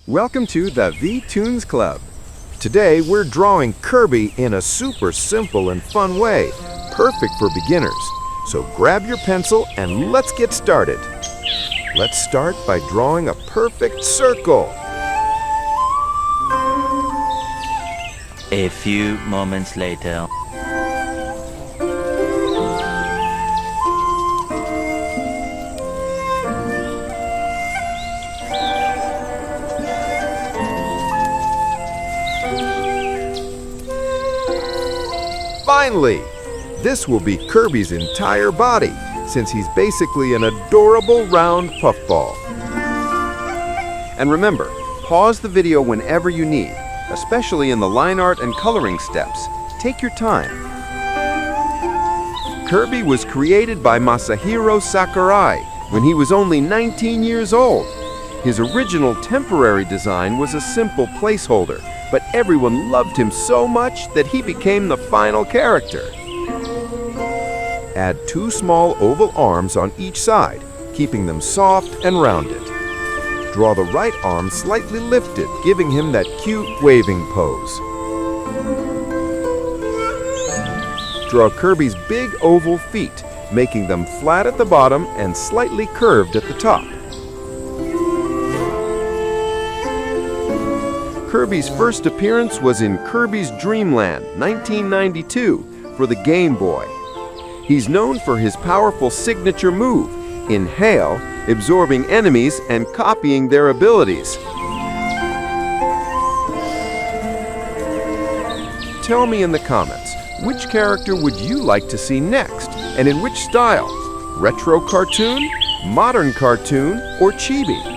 Welcome to the Toons Club. Today we're drawing Kirby in a super simple and fun way, perfect for beginners. So grab your pencil and let's get started. Let's start by drawing a perfect circle. A few moments later. Finally! This will be Kirby's entire body, since he's basically an adorable round puffball. And remember, pause the video whenever you need, especially in the line art and coloring steps. Take your time. Kirby was created by Masahiro Sakurai when he was only 19 years old. His original temporary design was a simple placeholder, but everyone loved him so much that he became the final character. Add 2 small oval arms on each side, keeping them soft and rounded. Draw the right arm slightly lifted, giving him that cute waving pose. Draw Kirby's big oval feet, making them flat at the bottom and slightly curved at the top. Kirby's first appearance was in Kirby's Dream Land, 1992, for the Game Boy. He's known for his powerful signature move, Inhale, absorbing enemies and copying their abilities. Tell me in the comments, which character would you like to see next, and in which style? Retro cartoon, modern cartoon, or chibi?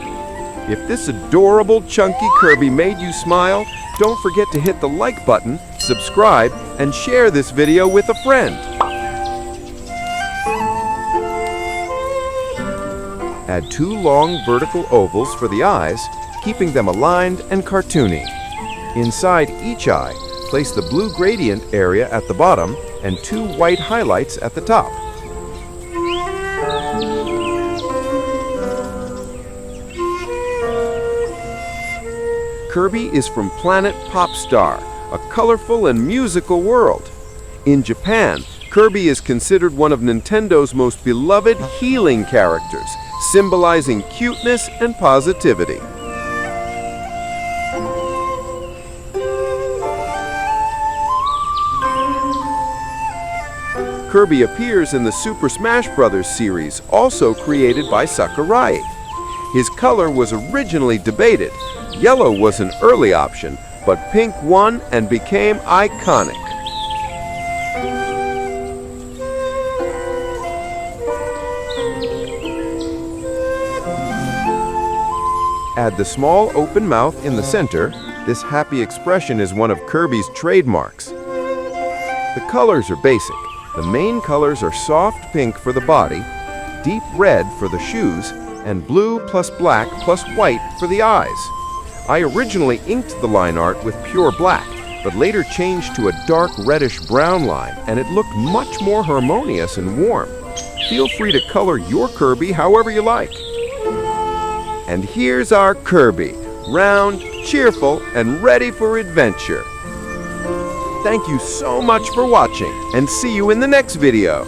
If this adorable chunky Kirby made you smile, don't forget to hit the like button, subscribe, and share this video with a friend. Add 2 long vertical ovals for the eyes, keeping them aligned and cartoony. Inside each eye, place the blue gradient area at the bottom and 2 white highlights at the top. Kirby is from Planet Popstar, a colorful and musical world. In Japan, Kirby is considered one of Nintendo's most beloved healing characters, symbolizing cuteness and positivity. Kirby appears in the Super Smash Bros. Series, also created by Sakurai. His color was originally debated. Yellow was an early option, but pink won and became iconic. Add the small open mouth in the center. This happy expression is one of Kirby's trademarks. The colors are basic. The main colors are soft pink for the body, deep red for the shoes, and blue plus black plus white for the eyes. I originally inked the line art with pure black, but later changed to a dark reddish-brown line, and it looked much more harmonious and warm. Feel free to color your Kirby however you like. And here's our Kirby, round, cheerful, and ready for adventure. Thank you so much for watching, and see you in the next video.